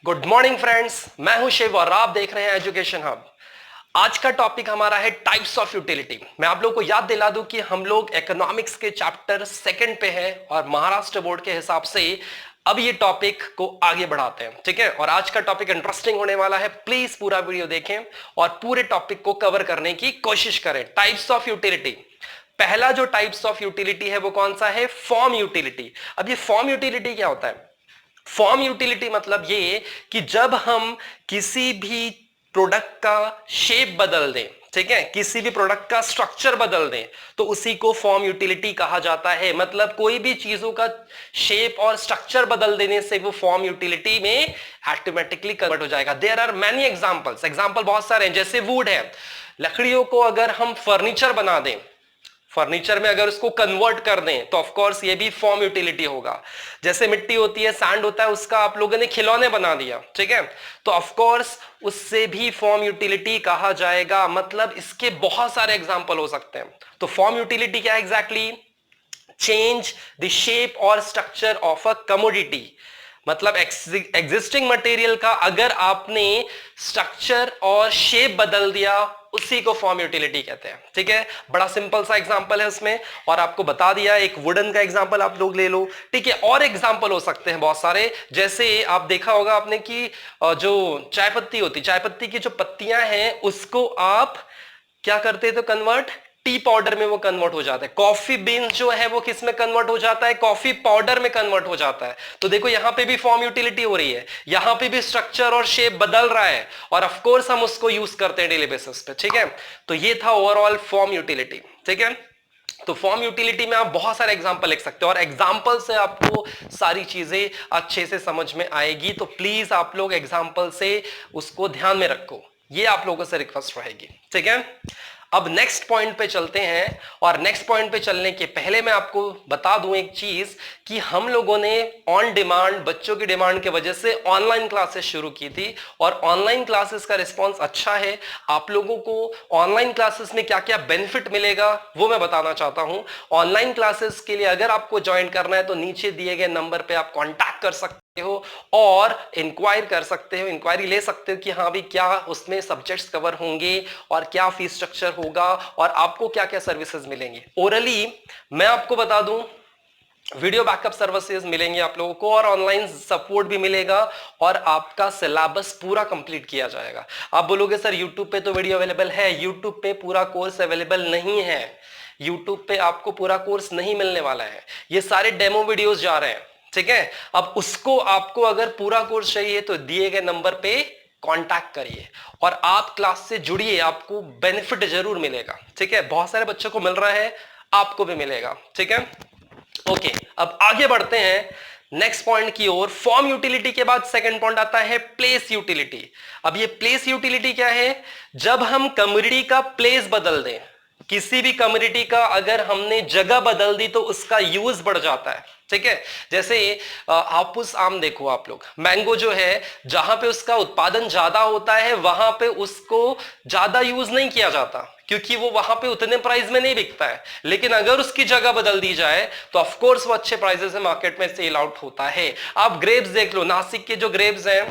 Good morning friends, मैं हूं शिव और आप देख रहे हैं एजुकेशन हब। आज का टॉपिक हमारा है टाइप्स ऑफ यूटिलिटी। मैं आप लोगों को याद दिला दूं कि हम लोग इकोनॉमिक्स के चैप्टर सेकंड पे हैं और महाराष्ट्र बोर्ड के हिसाब से अब ये टॉपिक को आगे बढ़ाते हैं, ठीक है। और आज का टॉपिक इंटरेस्टिंग होने वाला है, प्लीज पूरा वीडियो देखें और पूरे टॉपिक को कवर करने की कोशिश करें। टाइप्स ऑफ यूटिलिटी, पहला जो टाइप्स ऑफ यूटिलिटी है वो कौन सा है? Form utility. अब ये फॉर्म यूटिलिटी क्या होता है? फॉर्म यूटिलिटी मतलब ये कि जब हम किसी भी प्रोडक्ट का शेप बदल दें, ठीक है, किसी भी प्रोडक्ट का स्ट्रक्चर बदल दें तो उसी को फॉर्म यूटिलिटी कहा जाता है। मतलब कोई भी चीजों का शेप और स्ट्रक्चर बदल देने से वो फॉर्म यूटिलिटी में ऑटोमेटिकली कन्वर्ट हो जाएगा। There are many examples, example बहुत सारे हैं। जैसे वुड है, लकड़ियों को अगर हम फर्नीचर बना दें, फर्नीचर में अगर उसको कन्वर्ट कर दें तो ऑफ कोर्स ये भी फॉर्म यूटिलिटी होगा। जैसे मिट्टी होती है, सैंड होता है, उसका आप लोगों ने खिलौने बना दिया, ठीक है, तो ऑफ कोर्स उससे भी फॉर्म यूटिलिटी कहा जाएगा। मतलब इसके बहुत सारे एग्जांपल हो सकते हैं। तो फॉर्म यूटिलिटी क्या है एग्जैक्टली? चेंज द शेप और स्ट्रक्चर ऑफ अ कमोडिटी। मतलब एग्जिस्टिंग मटेरियल का अगर आपने स्ट्रक्चर और शेप बदल दिया, उसी को फॉर्म यूटिलिटी कहते हैं, ठीक है। बड़ा सिंपल सा एग्जांपल है उसमें, और आपको बता दिया। एक वुडन का एग्जांपल आप लोग ले लो, ठीक है। और एग्जांपल हो सकते हैं बहुत सारे। जैसे आप देखा होगा आपने कि जो चाय पत्ती होती, चाय पत्ती की जो पत्तियां हैं उसको आप क्या करते थे? कन्वर्ट, टी पाउडर में वो कन्वर्ट हो जाता है। कॉफी बीन जो है वो किस में कन्वर्ट हो जाता है? कॉफी पाउडर में कन्वर्ट हो जाता है। तो देखो यहां पे भी फॉर्म यूटिलिटी हो रही है, यहां पे भी स्ट्रक्चर और शेप बदल रहा है, और ऑफ कोर्स हम उसको यूज करते हैं डेली बेसिस पे, ठीक है। तो ये था ओवरऑल फॉर्म यूटिलिटी, ठीक है। तो फॉर्म यूटिलिटी में आप बहुत सारे एग्जांपल लिख सकते हो और एग्जांपल से आपको सारी चीजें अच्छे से समझ में आएगी। तो प्लीज आप लोग एग्जांपल से उसको ध्यान में रखो, ये आप लोगों से रिक्वेस्ट रहेगी, ठीक है। अब नेक्स्ट पॉइंट पे चलते हैं, और नेक्स्ट पॉइंट पे चलने के पहले मैं आपको बता दूं एक चीज कि हम लोगों ने ऑन डिमांड, बच्चों की डिमांड की वजह से ऑनलाइन क्लासेस शुरू की थी, और ऑनलाइन क्लासेस का रिस्पांस अच्छा है। आप लोगों को ऑनलाइन क्लासेस में क्या क्या बेनिफिट मिलेगा वो मैं बताना चाहता हूं। ऑनलाइन क्लासेस के लिए अगर आपको ज्वाइन करना है तो नीचे दिए गए नंबर पे आप कांटेक्ट कर सकते हो और इंक्वायर कर सकते हो, इंक्वायरी ले सकते हो कि हाँ भी क्या उसमें सब्जेक्ट्स कवर होंगे और क्या फीस स्ट्रक्चर होगा और आपको क्या क्या सर्विसेज मिलेंगी। ओरली मैं आपको बता दूं, वीडियो बैकअप सर्विसेज मिलेंगे आप लोगों को, और ऑनलाइन सपोर्ट भी मिलेगा, और आपका सिलेबस पूरा कंप्लीट किया जाएगा। आप बोलोगे सर यूट्यूब पे तो वीडियो अवेलेबल है, यूट्यूब पे पूरा कोर्स अवेलेबल नहीं है। यूट्यूब पे आपको पूरा कोर्स नहीं मिलने वाला है, ये सारे डेमो वीडियोस जा रहे हैं, ठीक है। अब उसको आपको अगर पूरा कोर्स चाहिए तो दिए गए नंबर पे कांटेक्ट करिए और आप क्लास से जुड़िए, आपको बेनिफिट जरूर मिलेगा, ठीक है। बहुत सारे बच्चों को मिल रहा है, आपको भी मिलेगा, ठीक है। ओके, अब आगे बढ़ते हैं नेक्स्ट पॉइंट की ओर। फॉर्म यूटिलिटी के बाद सेकंड पॉइंट आता है प्लेस यूटिलिटी। अब ये प्लेस यूटिलिटी क्या है? जब हम कम्युनिटी का प्लेस बदल दें, किसी भी कम्युनिटी का अगर हमने जगह बदल दी तो उसका यूज बढ़ जाता है, ठीक है। जैसे हापुस आम देखो आप लोग, मैंगो जो है, जहां पे उसका उत्पादन ज्यादा होता है वहां पे उसको ज्यादा यूज नहीं किया जाता क्योंकि वो वहां पे उतने प्राइस में नहीं बिकता है। लेकिन अगर उसकी जगह बदल दी जाए तो ऑफ कोर्स वो अच्छे प्राइसेस में मार्केट में सेल आउट होता है। आप ग्रेप्स देख लो, नासिक के जो ग्रेप्स हैं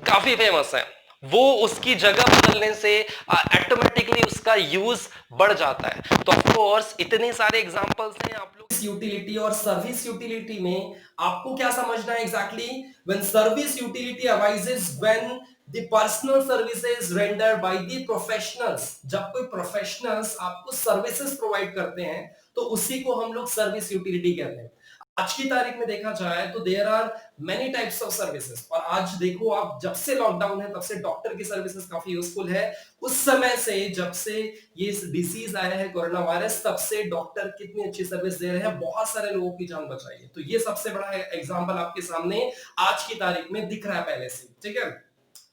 काफी फेमस हैं, वो उसकी जगह बदलने से ऑटोमेटिकली उसका यूज बढ़ जाता है। तो ऑफ कोर्स इतने सारे एग्जांपल्स हैं। आप लोग यूटिलिटी और सर्विस यूटिलिटी में आपको क्या समझना है exactly? When service utility arises when the personal services rendered by the professionals. जब कोई प्रोफेशनल्स आपको सर्विसेज प्रोवाइड करते हैं तो उसी को हम लोग सर्विस यूटिलिटी कहते हैं। आज की तारीख में देखा जाए तो there are many types of services, और आज देखो आप, जब से लॉकडाउन है तब से डॉक्टर की सर्विसेज काफी यूजफुल है। उस समय से, जब से ये डिसीज आया है कोरोना वायरस, तब से डॉक्टर कितनी अच्छी सर्विस दे रहे हैं, बहुत सारे लोगों की जान बचाई है। तो ये सबसे बड़ा एग्जांपल आपके सामने आज की तारीख में दिख रहा है पहले से, ठीक है।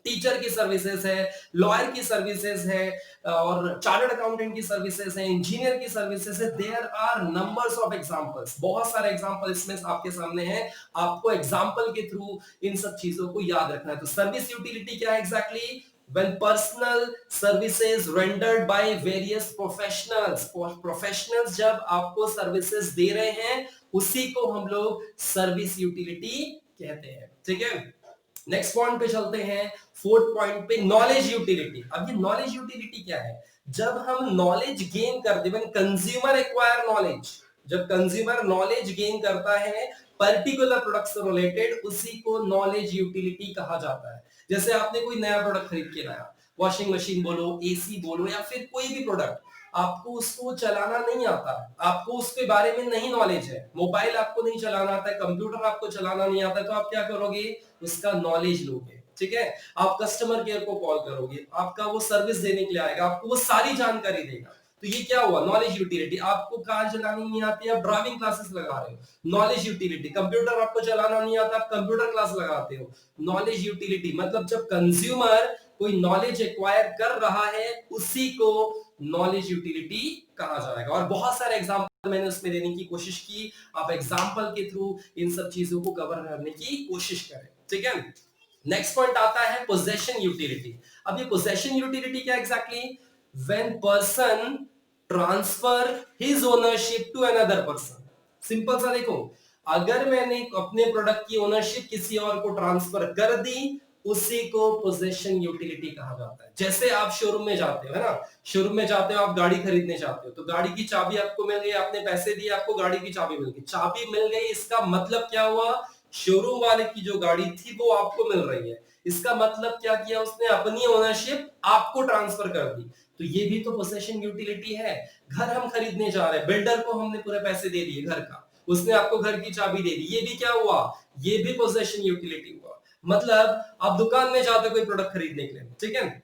टीचर की सर्विसेज है, लॉयर की सर्विसेज है, और चार्टर्ड अकाउंटेंट की सर्विसेज है, इंजीनियर की सर्विसेज है। There are numbers of examples, बहुत सारे एग्जांपल इसमें आपके सामने हैं। आपको एग्जांपल के थ्रू इन सब चीजों को याद रखना है। तो सर्विस यूटिलिटी क्या है exactly? when personal services rendered by various professionals जब आपको सर्विसेज दे रहे हैं, उसी को हम लोग सर्विस यूटिलिटी कहते हैं, ठीक है। नेक्स्ट पॉइंट पे चलते हैं, फोर्थ पॉइंट पे, नॉलेज यूटिलिटी। अब ये नॉलेज यूटिलिटी क्या है? जब हम नॉलेज गेन करते हैं, कंज्यूमर एक्वायर नॉलेज, जब कंज्यूमर नॉलेज गेन करता है पर्टिकुलर प्रोडक्ट से रिलेटेड, उसी को नॉलेज यूटिलिटी कहा जाता है। जैसे आपने कोई नया प्रोडक्ट खरीद के लाया, वॉशिंग मशीन बोलो, एसी बोलो, या फिर कोई भी प्रोडक्ट, आपको उसको चलाना नहीं आता, आपको उसके बारे में नहीं नॉलेज है, मोबाइल आपको नहीं चलाना आता है, कंप्यूटर आपको चलाना नहीं आता, तो आप क्या करोगे? उसका नॉलेज लोगे, ठीक है? आप कस्टमर केयर को कॉल करोगे, आपका वो सर्विस देने के लिए आएगा, आपको वो सारी जानकारी देगा। तो ये क्या हुआ? Knowledge utility. आपको कार चलानी नहीं आती, आप ड्राइविंग क्लासेस लगा रहे हो, नॉलेज यूटिलिटी। कंप्यूटर आपको चलाना नहीं आता, आप कंप्यूटर क्लास लगाते हो, नॉलेज यूटिलिटी। मतलब जब कंज्यूमर कोई नॉलेज एक्वायर कर रहा है, उसी को नॉलेज यूटिलिटी कहा जाएगा। और बहुत सारे एग्जांपल मैंने उसमें देने की कोशिश की, आप एग्जांपल के थ्रू इन सब चीजों को कवर करने की कोशिश करें, ठीक है? नेक्स्ट पॉइंट आता है पोजेशन यूटिलिटी। अब ये पोजेशन यूटिलिटी क्या exactly? When person transfer his ownership to another person. Simple सा देखो, अगर मैंने अपने प्रोडक्ट की ओनरशिप किसी और को ट्रांसफर कर दी, उसी को पोजेशन यूटिलिटी कहा जाता है। जैसे आप शोरूम में जाते हो, है ना, शोरूम में जाते हो, आप गाड़ी खरीदने जाते हो, तो गाड़ी की चाबी आपको मिल गई, आपने पैसे दिए, आपको गाड़ी की चाबी मिल गई। चाबी मिल गई, इसका मतलब क्या हुआ? शोरूम वाले की जो गाड़ी थी वो आपको मिल रही है। इसका मतलब क्या किया उसने? अपनी ओनरशिप आपको ट्रांसफर कर दी। तो ये भी तो पोजेशन यूटिलिटी है। घर हम खरीदने जा रहे हैं, बिल्डर को हमने पूरे पैसे दे दिए घर का, उसने आपको घर की चाबी दे दी, ये भी क्या हुआ? ये भी पोजेशन यूटिलिटी हुआ। मतलब आप दुकान में जाते हो कोई प्रोडक्ट खरीदने के लिए, ठीक है,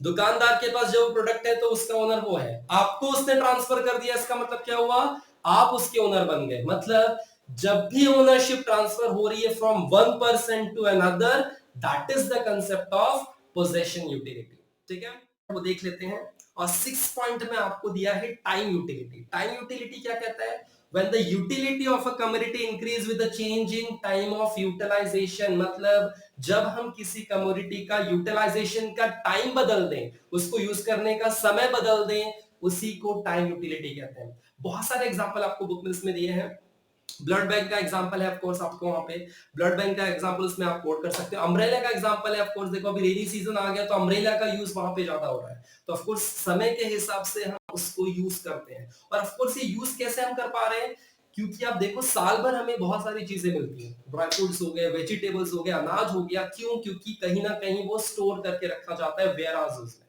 दुकानदार के पास जो प्रोडक्ट है तो उसका ओनर वो है, आपको उसने ट्रांसफर कर दिया, इसका मतलब क्या हुआ? आप उसके ओनर बन गए। मतलब जब भी ओनरशिप ट्रांसफर हो रही है from one person to another, that is the concept of possession utility, ठीक है? वो देख लेते हैं। और सिक्स पॉइंट में आपको दिया है टाइम यूटिलिटी। टाइम यूटिलिटी क्या कहता है? when the utility of a commodity increase with the change in time of utilization। मतलब जब हम किसी कमोडिटी का यूटिलाइजेशन का टाइम बदल दें, उसको यूज करने का समय बदल दें, उसी को टाइम यूटिलिटी कहते हैं। बहुत सारे एग्जांपल आपको बुक में इसमें दिए हैं। ब्लड बैंक का एग्जांपल है, ऑफ कोर्स आपको वहां पे ब्लड बैंक का एग्जांपल उसमें आप कोट कर सकते हो। अम्ब्रेला का एग्जांपल है, ऑफ कोर्स देखो अभी रेनी सीजन आ गया तो अम्ब्रेला का यूज वहां पे ज्यादा हो रहा है, तो ऑफ कोर्स समय के हिसाब से हम उसको यूज करते हैं। और ऑफ कोर्स ये यूज कैसे हम कर पा रहे हैं? क्योंकि आप देखो साल भर हमें बहुत सारी चीजें मिलती हैं, ड्राई फ्रूट्स हो गए, वेजिटेबल्स हो गया, अनाज हो गया। क्यों? क्योंकि कहीं ना कहीं वो स्टोर करके रखा जाता है वेयर हाउसेस में,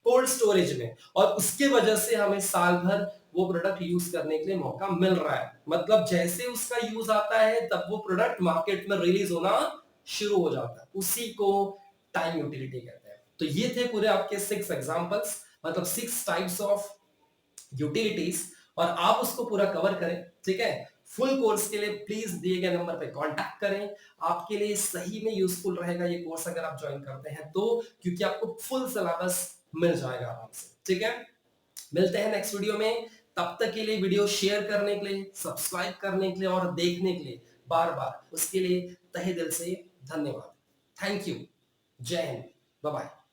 कोल्ड स्टोरेज में, और उसके वजह से हमें साल भर वो प्रोडक्ट यूज करने के लिए मौका मिल रहा है। मतलब जैसे उसका यूज आता है तब वो प्रोडक्ट मार्केट में रिलीज होना शुरू हो जाता है, उसी को टाइम यूटिलिटी कहते हैं। तो ये थे पूरे आपके 6 एग्जांपल्स, मतलब 6 टाइप्स ऑफ यूटिलिटीज, और आप उसको पूरा कवर करें, ठीक है? फुल कोर्स के लिए प्लीज दिए गए नंबर पे कांटेक्ट करें। आपके लिए सही में यूजफुल रहेगा ये कोर्स अगर आप ज्वाइन करते हैं तो, क्योंकि आपको फुल सिलेबस मिल जाएगा आराम से, ठीक है? मिलते हैं नेक्स्ट वीडियो में। तब तक के लिए वीडियो शेयर करने के लिए, सब्सक्राइब करने के लिए और देखने के लिए बार बार, उसके लिए तहे दिल से धन्यवाद। Thank you. जय हिंद। Bye bye.